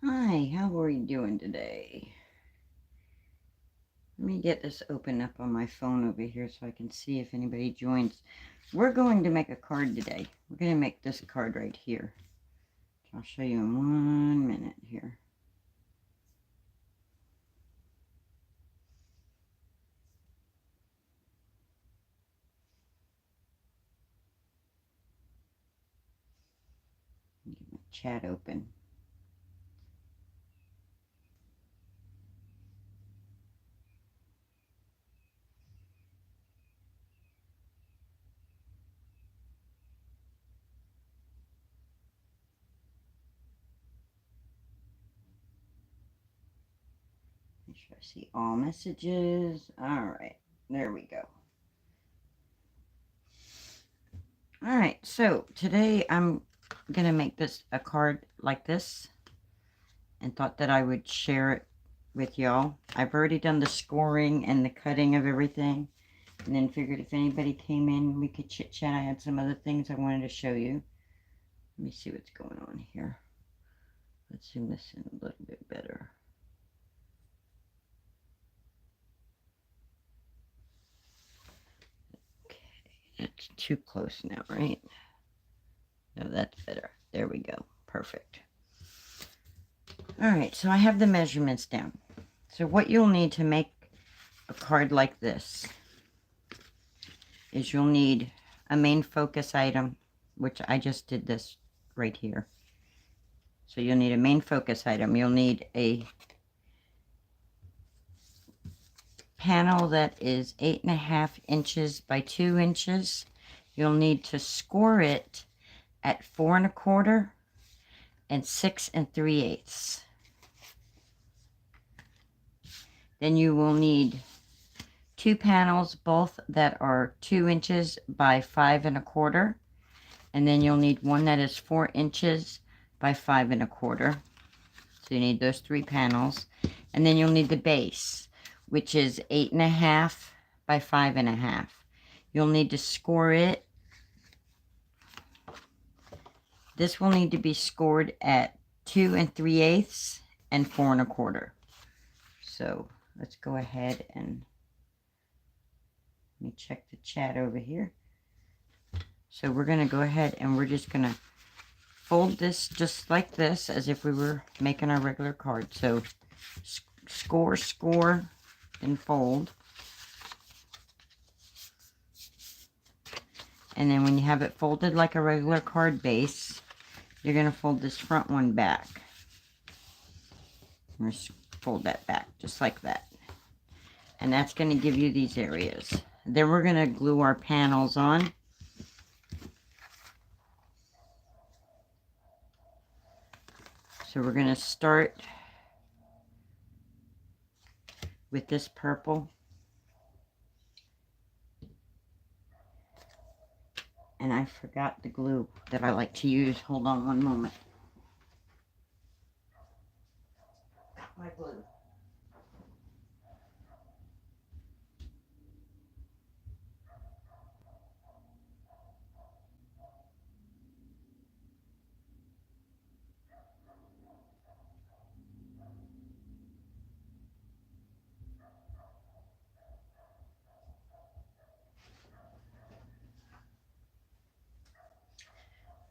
Hi, how are you doing today? Let me get this open up on my phone over here so I can see if anybody joins. We're going to make a card today. We're going to make this card right here. I'll show you in 1 minute here. Get my chat open. Make sure I see all messages. All right, there we go. All right, so today I'm going to make this a card like this and thought that I would share it with y'all. I've already done the scoring and the cutting of everything, and then figured if anybody came in, we could chit chat. I had some other things I wanted to show you. Let me see what's going on here. Let's zoom this in a little bit better. Okay, it's too close now, right? No, that's better. There we go. Perfect. All right, so I have the measurements down. So what you'll need to make a card like this is you'll need a main focus item, which I just did this right here. So you'll need a main focus item. You'll need a panel that is 8.5 inches by 2 inches. You'll need to score it at 4 1/4 and 6 3/8. Then you will need 2 panels, both that are 2 inches by 5 1/4, and then you'll need one that is 4 inches by 5 1/4. So you need those 3 panels, and then you'll need the base, which is 8.5 by 5.5. You'll need to score it. This will need to be scored at 2 3/8 and 4 1/4. So let's go ahead and let me check the chat over here. So we're going to go ahead and we're just going to fold this just like this, as if we were making our regular card. So score, score, and fold. And then when you have it folded like a regular card base, you're going to fold this front one back. Just fold that back just like that. And that's going to give you these areas. Then we're going to glue our panels on. So we're going to start with this purple. And I forgot the glue that I like to use. Hold on one moment. My glue.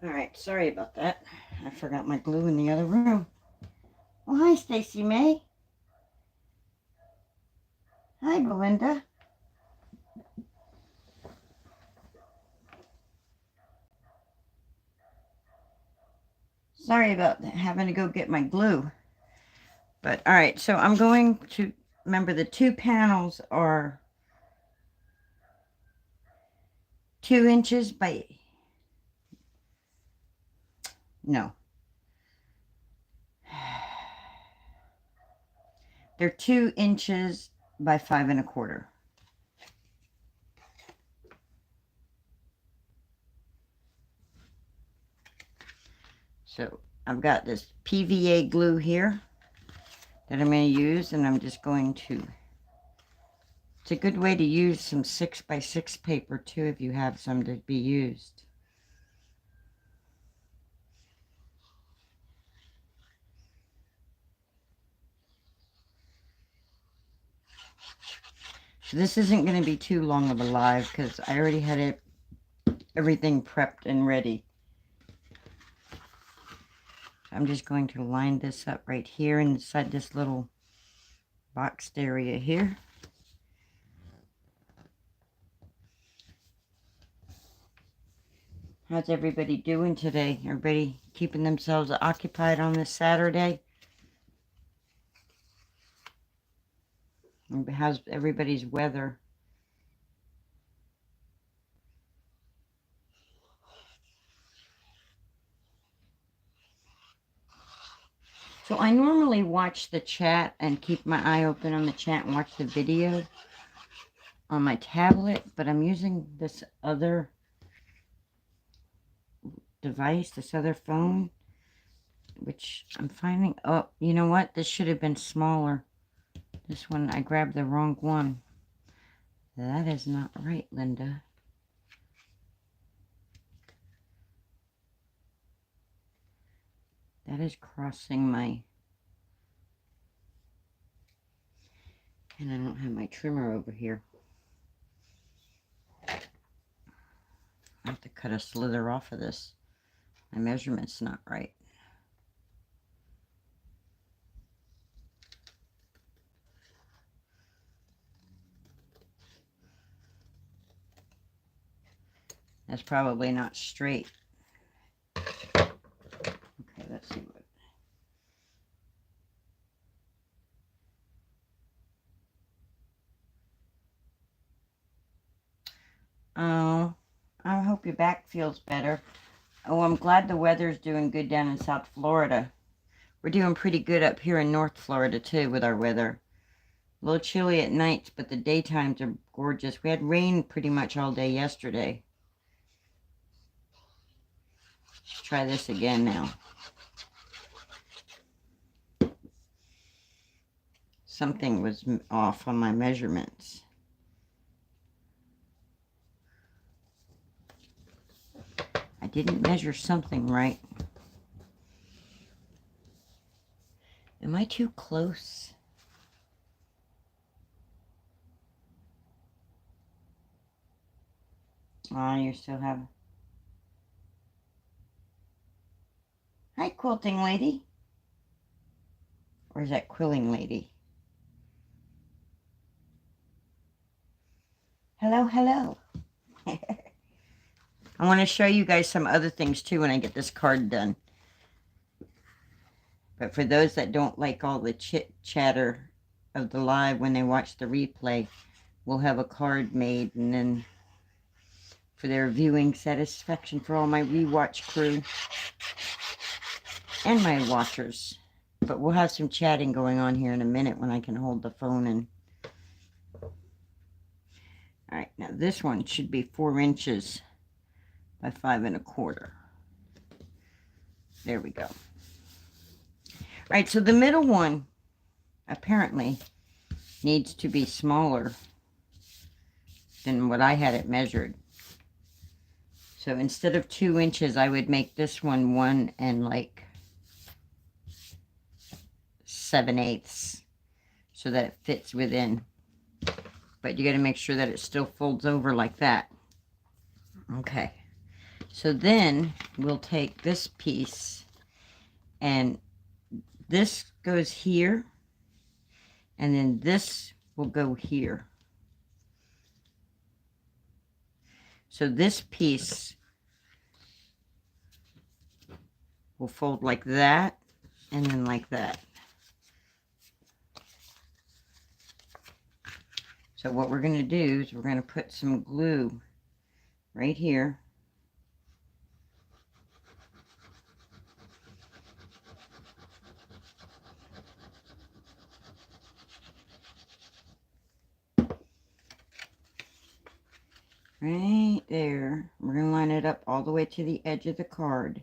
Alright, sorry about that. I forgot my glue in the other room. Oh, hi, Stacy May. Hi, Belinda. Sorry about having to go get my glue. But, alright, so I'm going to, remember the 2 panels are 2 inches by, no. They're 2 inches by 5 1/4. So I've got this PVA glue here that I'm going to use, and I'm just going to, it's a good way to use some 6 by 6 paper too if you have some to be used. So this isn't going to be too long of a live because I already had everything prepped and ready. So I'm just going to line this up right here inside this little boxed area here. How's everybody doing today? Everybody keeping themselves occupied on this Saturday? How's everybody's weather? So I normally watch the chat and keep my eye open on the chat and watch the video on my tablet, but I'm using this other device, this other phone, which I'm finding, oh, you know what? This should have been smaller. This one, I grabbed the wrong one. That is not right, Linda. That is crossing my, and I don't have my trimmer over here. I have to cut a slither off of this. My measurement's not right. That's probably not straight. Okay, let's see what. Oh, I hope your back feels better. Oh, I'm glad the weather's doing good down in South Florida. We're doing pretty good up here in North Florida too with our weather. A little chilly at nights, but the daytimes are gorgeous. We had rain pretty much all day yesterday. Let's try this again now. Something was off on my measurements. I didn't measure something right. Am I too close? Oh, you still have... Hi, quilting lady. Or is that quilling lady? Hello, hello. I want to show you guys some other things too when I get this card done. But for those that don't like all the chit chatter of the live when they watch the replay, we'll have a card made, and then for their viewing satisfaction for all my rewatch crew and my watchers. But we'll have some chatting going on here in a minute when I can hold the phone and... Alright, now this one should be 4 inches by 5 1/4. There we go. Alright, so the middle one apparently needs to be smaller than what I had it measured. So instead of 2 inches, I would make this one 1 7/8 so that it fits within. But you got to make sure that it still folds over like that. Okay. So then we'll take this piece, and this goes here, and then this will go here. So this piece will fold like that, and then like that. So what we're going to do is we're going to put some glue right here. Right there. We're going to line it up all the way to the edge of the card.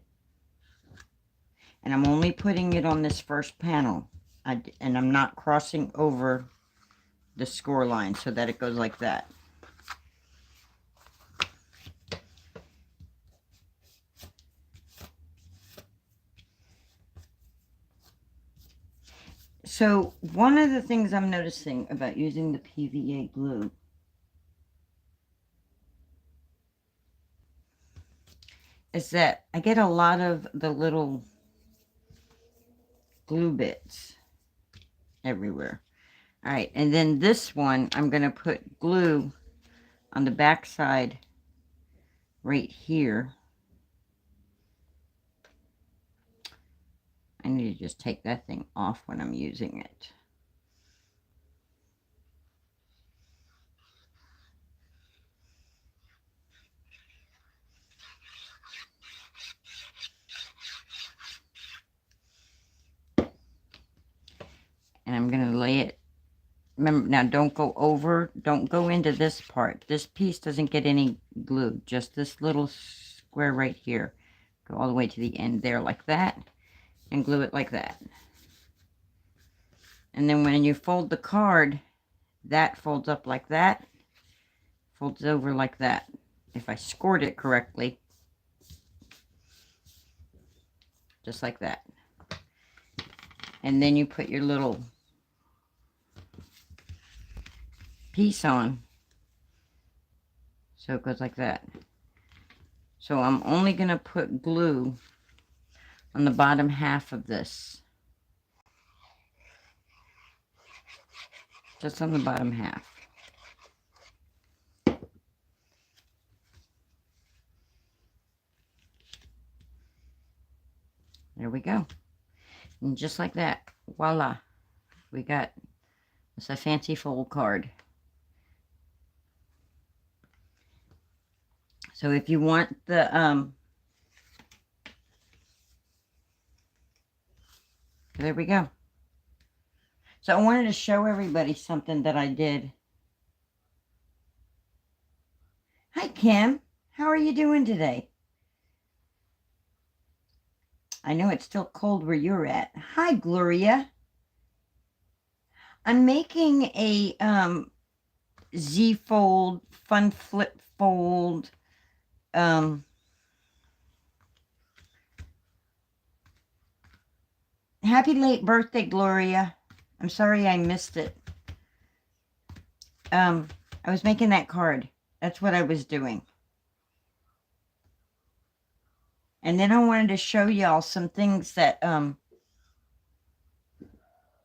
And I'm only putting it on this first panel. And I'm not crossing over the score line so that it goes like that. So one of the things I'm noticing about using the PVA glue is that I get a lot of the little glue bits everywhere. All right, and then this one, I'm going to put glue on the back side right here. I need to just take that thing off when I'm using it. And I'm going to lay it. Remember, now don't go over, don't go into this part. This piece doesn't get any glue, just this little square right here. Go all the way to the end there like that, and glue it like that. And then when you fold the card, that folds up like that, folds over like that. If I scored it correctly, just like that. And then you put your little piece on, so it goes like that. So I'm only going to put glue on the bottom half of this, just on the bottom half. There we go. And just like that, voila, we got it's a fancy fold card. So if you want the there we go. So I wanted to show everybody something that I did. Hi Kim, how are you doing today? I know it's still cold where you're at. Hi Gloria. I'm making a Z fold, fun flip fold, happy late birthday, Gloria. I'm sorry I missed it. I was making that card. That's what I was doing. And then I wanted to show y'all some things that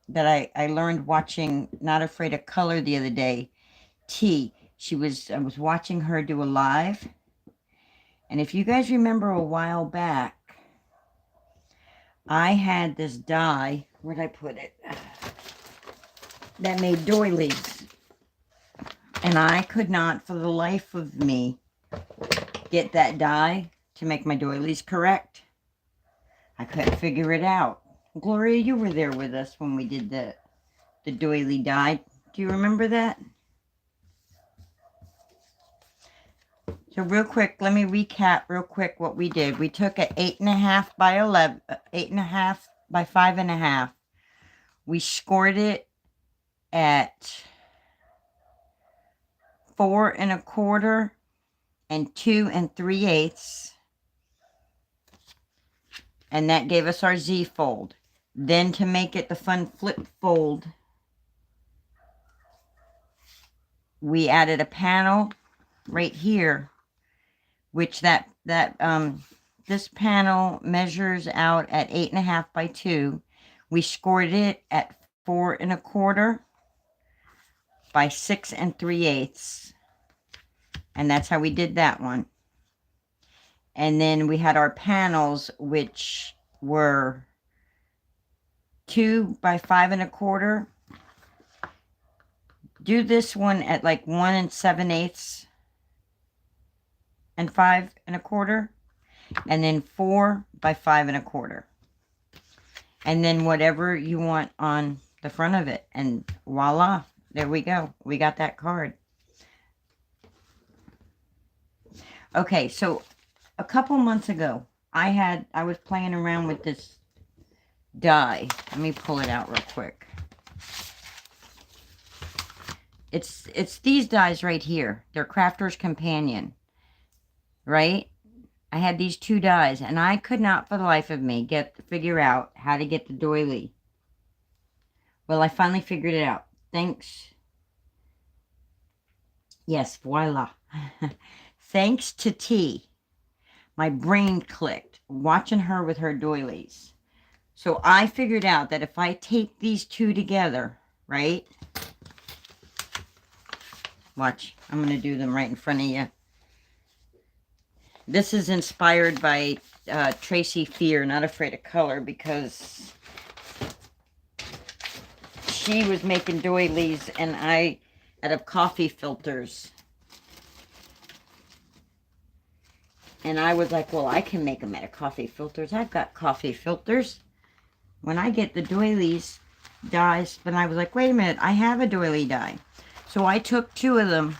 that I learned watching Not Afraid of Color the other day. T. I was watching her do a live. And if you guys remember a while back, I had this die, where'd I put it? That made doilies. And I could not, for the life of me, get that die to make my doilies correct. I couldn't figure it out. Gloria, you were there with us when we did the doily die. Do you remember that? So real quick, let me recap real quick what we did. We took an 8.5 by 11, 8.5 by 5.5. We scored it at 4 1/4 and 2 3/8. And that gave us our Z fold. Then to make it the fun flip fold, we added a panel right here, which this panel measures out at 8.5 by 2. We scored it at 4 1/4 by 6 3/8. And that's how we did that one. And then we had our panels, which were 2 by 5 1/4. Do this one at like 1 7/8 and 5 1/4, and then 4 by 5 1/4, and then whatever you want on the front of it, and voila, there we go. We got that card. Okay, so a couple months ago, I was playing around with this die. Let me pull it out real quick. It's these dies right here. They're Crafter's Companion, right? I had these two dies, and I could not for the life of me figure out how to get the doily Well, I finally figured it out. Thanks. Yes, voila. Thanks to T, my brain clicked watching her with her doilies. So I figured out that if I tape these two together, right? Watch, I'm going to do them right in front of you. This is inspired by Tracy Fear, Not Afraid of Color, because she was making doilies and I out of coffee filters. And I was like, well, I can make them out of coffee filters. I've got coffee filters. When I get the doilies dies, but I was like, wait a minute, I have a doily die. So I took two of them,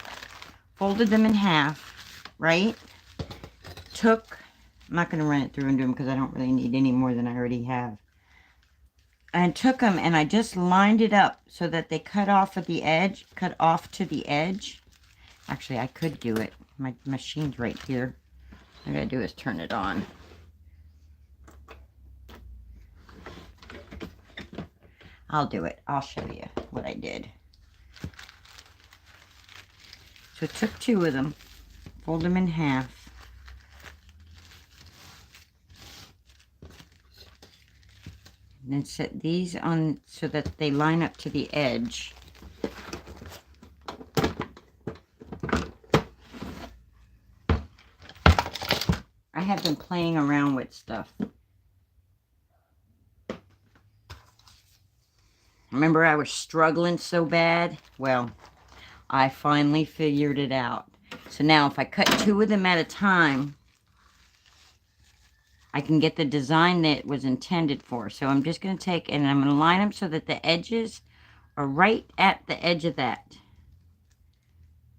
folded them in half, right? I'm not going to run it through and do them because I don't really need any more than I already have. And took them and I just lined it up so that they cut off at the edge, cut off to the edge. Actually, I could do it. My machine's right here. All I gotta do is turn it on. I'll do it. I'll show you what I did. So I took two of them, fold them in half. And then set these on so that they line up to the edge. I have been playing around with stuff. Remember I was struggling so bad? Well, I finally figured it out. So now if I cut two of them at a time, I can get the design that it was intended for. So I'm just going to take and I'm going to line them so that the edges are right at the edge of that.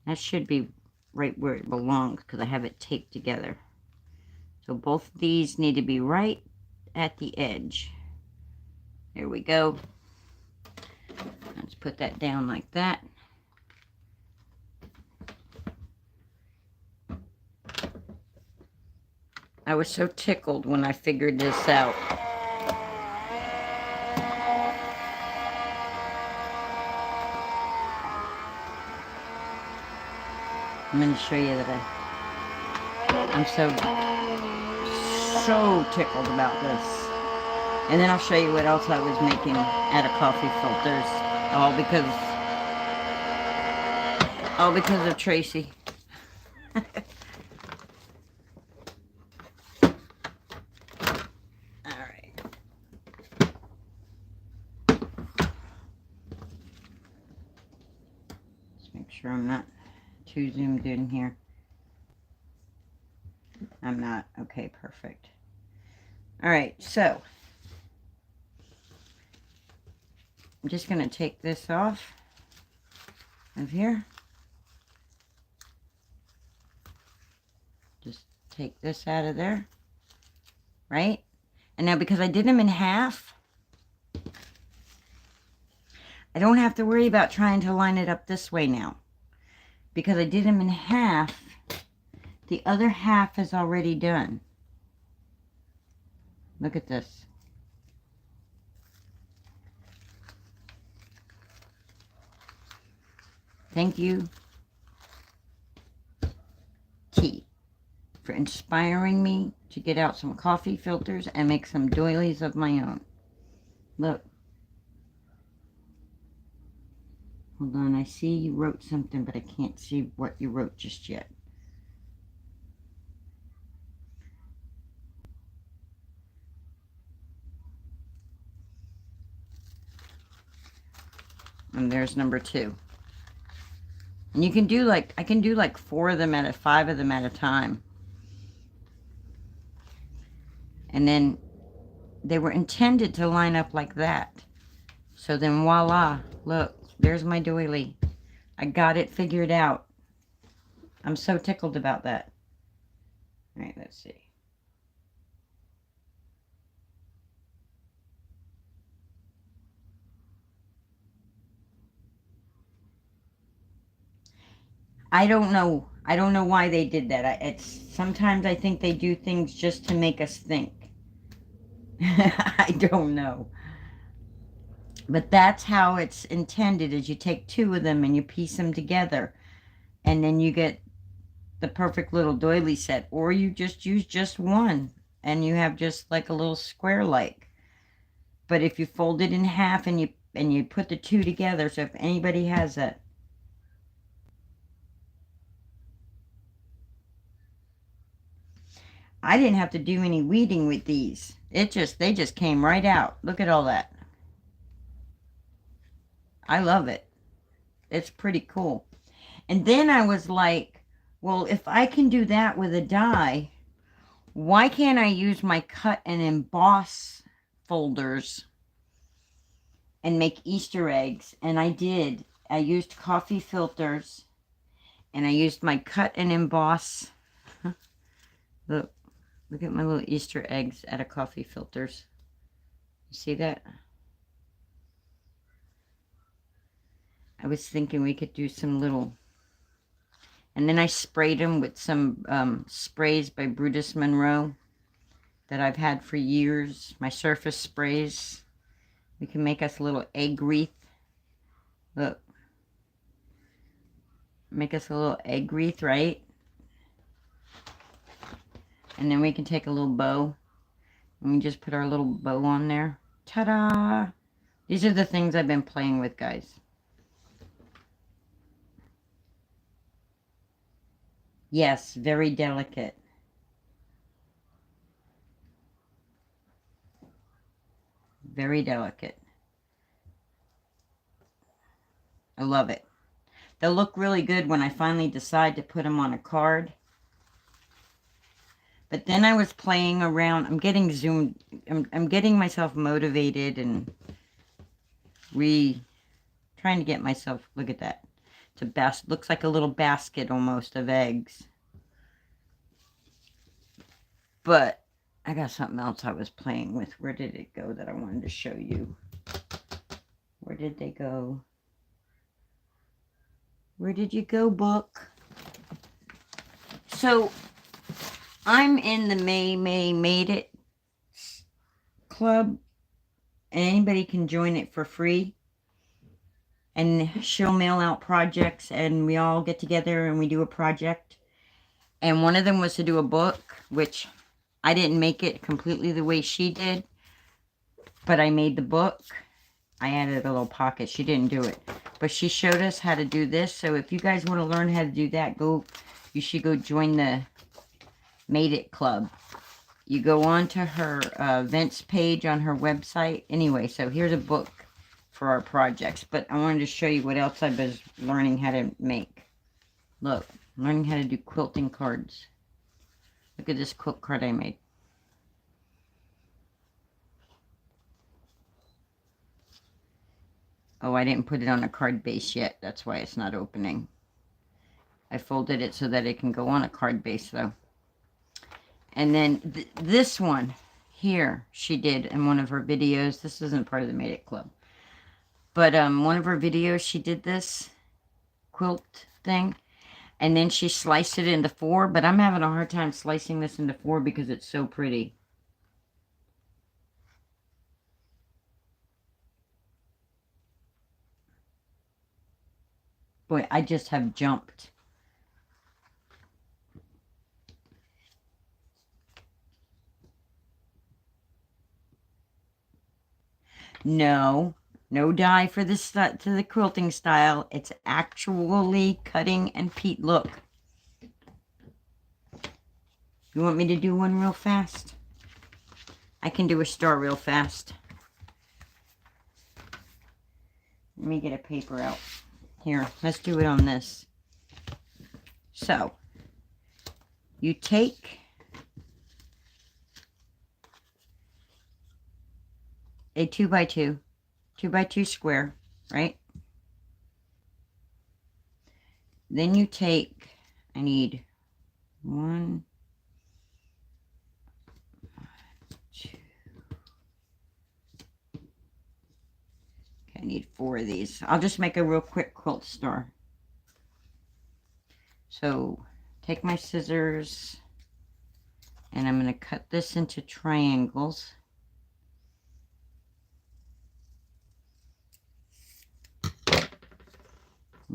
That should be right where it belongs because I have it taped together. So both of these need to be right at the edge. There we go. Let's put that down like that. I was so tickled when I figured this out. I'm going to show you that I'm so tickled about this. And then I'll show you what else I was making out of coffee filters. All because of Tracy. Sure I'm not too zoomed in here. I'm not. Okay, perfect. All right, so I'm just going to take this off of here. Just take this out of there, right? And now because I did them in half, I don't have to worry about trying to line it up this way now. Because I did them in half, the other half is already done. Look at this. Thank you, T, for inspiring me to get out some coffee filters and make some doilies of my own. Look. Hold on, I see you wrote something, but I can't see what you wrote just yet. And there's number 2. And you can do like, I can do like 5 of them at a time. And then they were intended to line up like that. So then voila, look. There's my doily. I got it figured out. I'm so tickled about that. All right, let's see. I don't know. I don't know why they did that. Sometimes I think they do things just to make us think. I don't know. But that's how it's intended, is you take two of them and you piece them together. And then you get the perfect little doily set. Or you just use just one and you have just like a little square like. But if you fold it in half and you put the two together, so if anybody has that. I didn't have to do any weeding with these. They just came right out. Look at all that. I love it. It's pretty cool. And then I was like, well, if I can do that with a die, why can't I use my cut and emboss folders and make Easter eggs? And I did. I used coffee filters and I used my cut and emboss. Look at my little Easter eggs out of coffee filters. You see that? I was thinking we could do some little... And then I sprayed them with some sprays by Brutus Monroe that I've had for years. My surface sprays. We can make us a little egg wreath. Look. Make us a little egg wreath, right? And then we can take a little bow. And we just put our little bow on there. Ta-da! These are the things I've been playing with, guys. Yes, very delicate. Very delicate. I love it. They'll look really good when I finally decide to put them on a card. But then I was playing around. I'm getting zoomed. I'm getting myself motivated and trying to get myself, look at that. It's looks like a little basket almost of eggs. But I got something else I was playing with. Where did it go that I wanted to show you? Where did they go? Where did you go, book? So, I'm in the May Made It club. And anybody can join it for free. And she'll mail out projects. And we all get together and we do a project. And one of them was to do a book, which I didn't make it completely the way she did. But I made the book. I added a little pocket. She didn't do it. But she showed us how to do this. So if you guys want to learn how to do that, you should go join the Made It Club. You go on to her events page on her website. Anyway, so here's a book for our projects. But I wanted to show you what else I was learning how to make. Look, I'm learning how to do quilting cards. Look at this quilt card I made. Oh, I didn't put it on a card base yet. That's why it's not opening. I folded it so that it can go on a card base, though. And then this one here, she did in one of her videos. This isn't part of the Made It Club. But one of her videos, she did this quilt thing. And then she sliced it into 4. But I'm having a hard time slicing this into 4 because it's so pretty. Boy, I just have jumped. No dye for this to the quilting style. It's actually cutting and look. You want me to do one real fast? I can do a star real fast. Let me get a paper out. Here, let's do it on this. So, you take a 2x2 square, right? Then you take, I need 1, 2. Okay, I need 4 of these. I'll just make a real quick quilt star. So, take my scissors, and I'm going to cut this into triangles.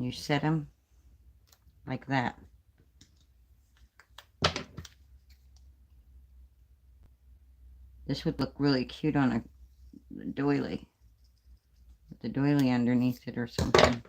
You set them like that. This would look really cute on a doily. With the doily underneath it or something.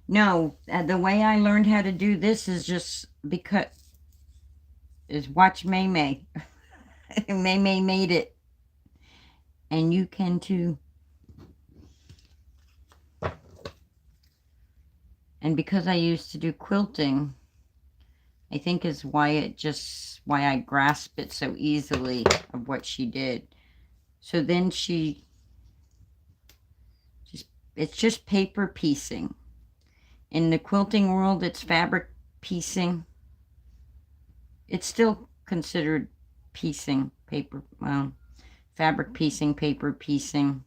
No, the way I learned how to do this is just because, watch May May. May May made it. And you can too. And because I used to do quilting, I think is why I grasp it so easily of what she did. So then it's just paper piecing. In the quilting world, it's fabric piecing. It's still considered piecing, paper, well, fabric piecing, paper piecing.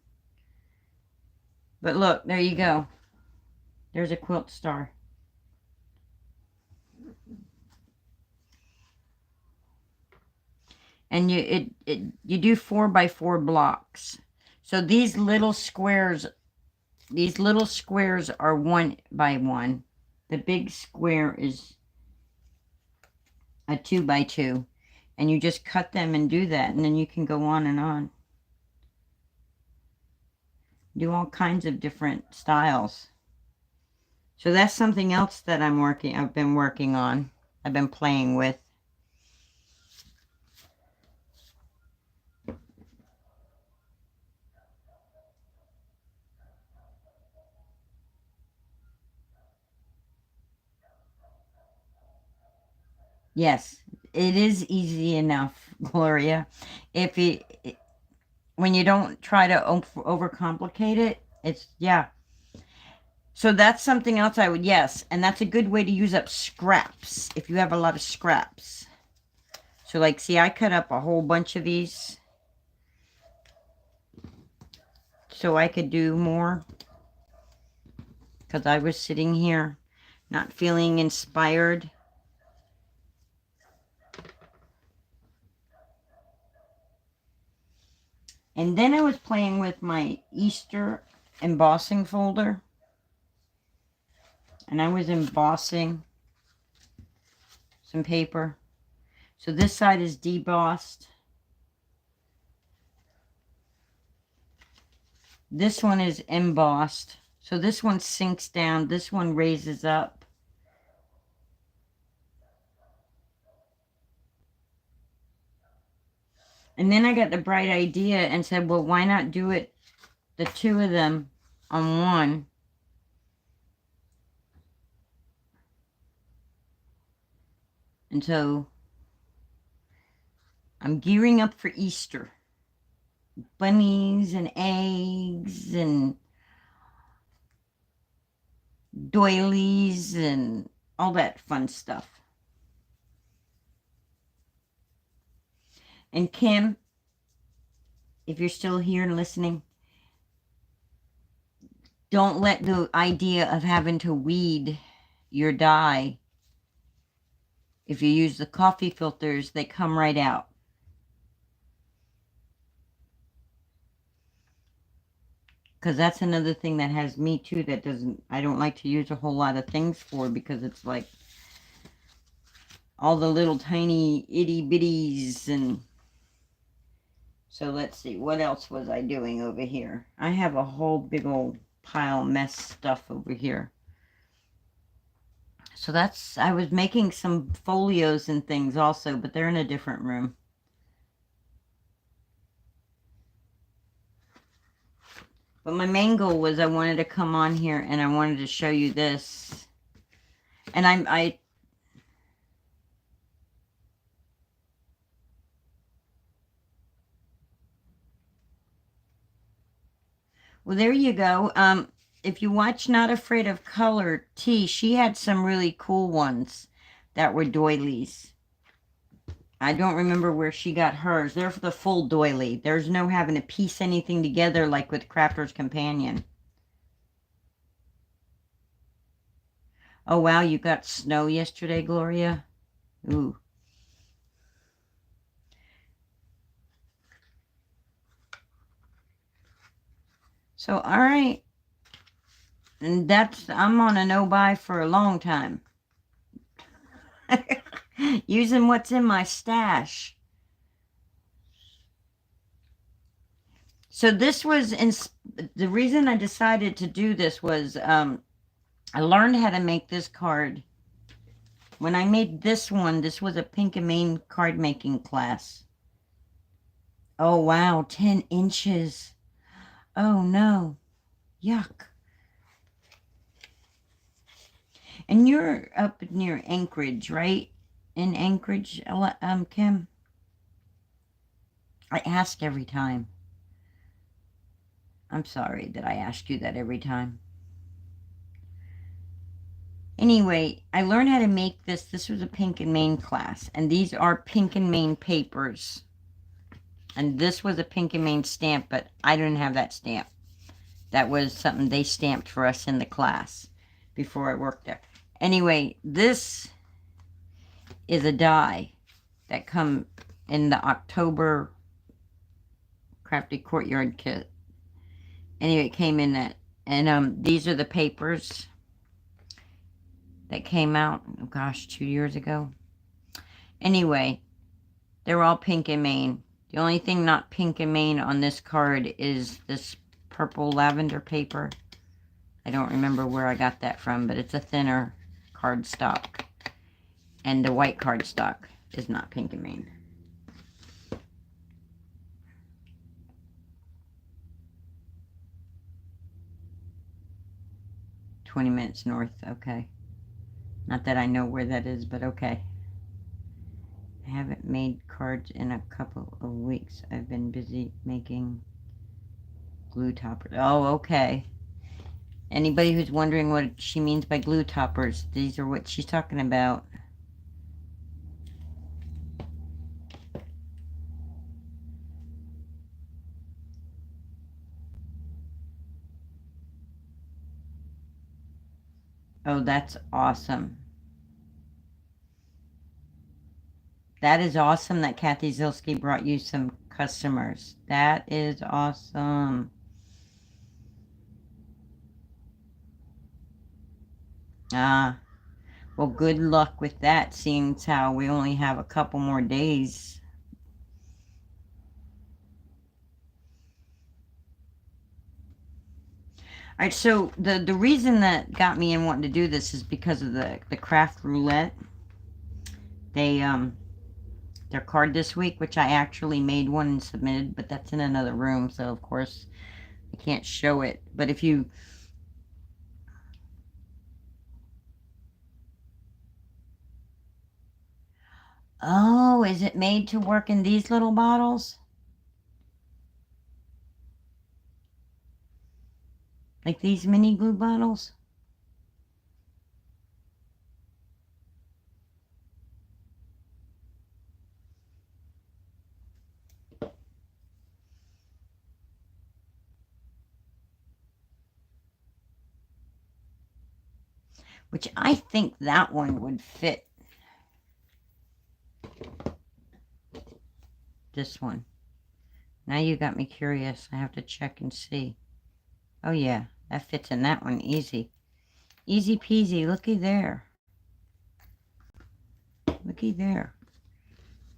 But look, there you go. There's a quilt star. And you do 4x4 blocks. So these little squares are 1x1. The big square is a 2x2. And you just cut them and do that, and then you can go on and on. Do all kinds of different styles. So that's something else that I've been working on. I've been playing with. Yes, it is easy enough, Gloria. When you don't try to overcomplicate it, it's, yeah. So that's something else yes, and that's a good way to use up scraps, if you have a lot of scraps. So like, see, I cut up a whole bunch of these so I could do more, because I was sitting here not feeling inspired. And then I was playing with my Easter embossing folder. And I was embossing some paper. So this side is debossed. This one is embossed. So this one sinks down. This one raises up. And then I got the bright idea and said, well, why not do it, the two of them on one? And so I'm gearing up for Easter. Bunnies and eggs and doilies and all that fun stuff. And Kim, if you're still here and listening, don't let the idea of having to weed your dye. If you use the coffee filters, they come right out. Because that's another thing that has me too, I don't like to use a whole lot of things for, because it's like all the little tiny itty bitties. And so let's see, what else was I doing over here? I have a whole big old pile mess stuff over here. So I was making some folios and things also, but they're in a different room. But my main goal was I wanted to come on here and I wanted to show you this. And well, there you go. If you watch Not Afraid of Color, T, she had some really cool ones that were doilies. I don't remember where she got hers. They're for the full doily. There's no having to piece anything together like with Crafter's Companion. Oh, wow, you got snow yesterday, Gloria? Ooh. So, all right. And I'm on a no-buy for a long time. Using what's in my stash. So this was, the reason I decided to do this was, I learned how to make this card. When I made this one, this was a Pink and Main card making class. Oh, wow, 10 inches. Oh, no. Yuck. And you're up near Anchorage, right? In Anchorage, Kim? I ask every time. I'm sorry that I ask you that every time. Anyway, I learned how to make this. This was a Pink and Main class. And these are Pink and Main papers. And this was a Pink and Main stamp, but I didn't have that stamp. That was something they stamped for us in the class before I worked there. Anyway, this is a die that come in the October Crafty Courtyard kit. Anyway, it came in that. And these are the papers that came out, oh gosh, 2 years ago. Anyway, they're all Pink and Main. The only thing not Pink and Main on this card is this purple lavender paper. I don't remember where I got that from, but it's a thinner cardstock. And the white cardstock is not Pink and Main. "20 minutes north," okay. Not that I know where that is, but okay. I haven't made cards in a couple of weeks. I've been busy making glue toppers. Oh, okay. Anybody who's wondering what she means by glue toppers, these are what she's talking about. Oh, that's awesome. That is awesome that Kathy Zilski brought you some customers. That is awesome. Ah, well, good luck with that, seeing as how we only have a couple more days. All right, so the reason that got me in wanting to do this is because of the craft roulette. They their card this week, which I actually made one and submitted, but that's in another room, so of course I can't show it. But if you oh, is it made to work in these little bottles? Like these mini glue bottles? Which I think that one would fit this one. Now you got me curious. I have to check and see. Oh yeah, that fits in that one easy. Easy peasy. Looky there. Looky there.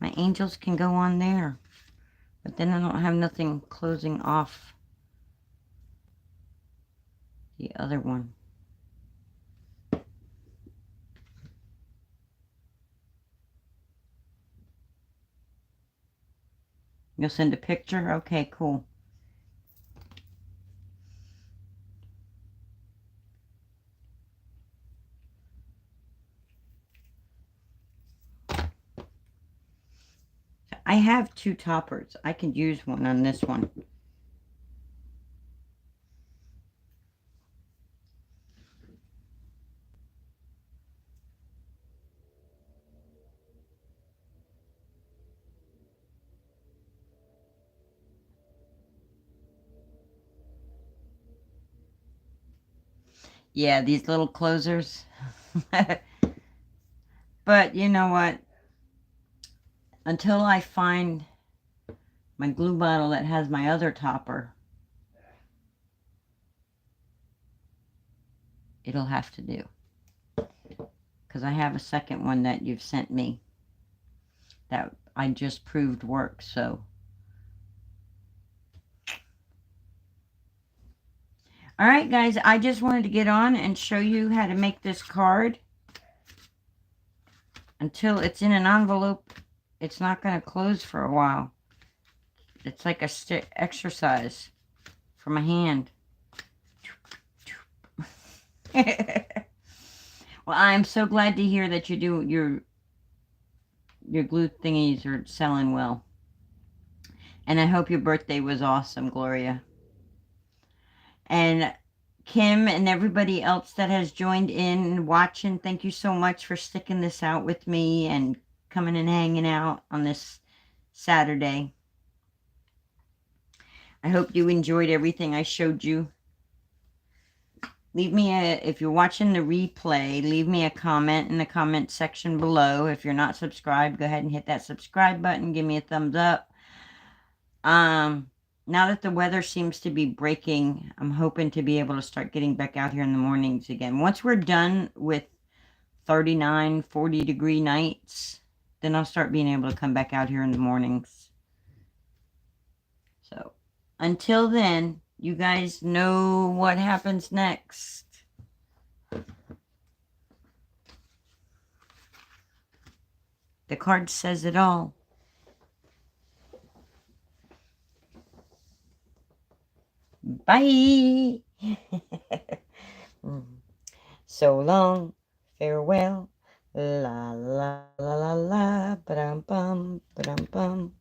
My angels can go on there. But then I don't have nothing closing off the other one. You'll send a picture? Okay, cool. I have 2 toppers. I could use one on this one. Yeah, these little closers. But you know what? Until I find my glue bottle that has my other topper, it'll have to do. Because I have a second one that you've sent me that I just proved works, so. Alright guys, I just wanted to get on and show you how to make this card. Until it's in an envelope, it's not going to close for a while. It's like a exercise for my hand. Well, I'm so glad to hear that you do your glue thingies are selling well. And I hope your birthday was awesome, Gloria. And Kim and everybody else that has joined in and watching, thank you so much for sticking this out with me and coming and hanging out on this Saturday. I hope you enjoyed everything I showed you. Leave me if you're watching the replay, leave me a comment in the comment section below. If you're not subscribed, go ahead and hit that subscribe button. Give me a thumbs up. Now that the weather seems to be breaking, I'm hoping to be able to start getting back out here in the mornings again. Once we're done with 39, 40 degree nights, then I'll start being able to come back out here in the mornings. So, until then, you guys know what happens next. The card says it all. Bye. So long, farewell. La la la la la. Ba-dum bum, ba-dum bum.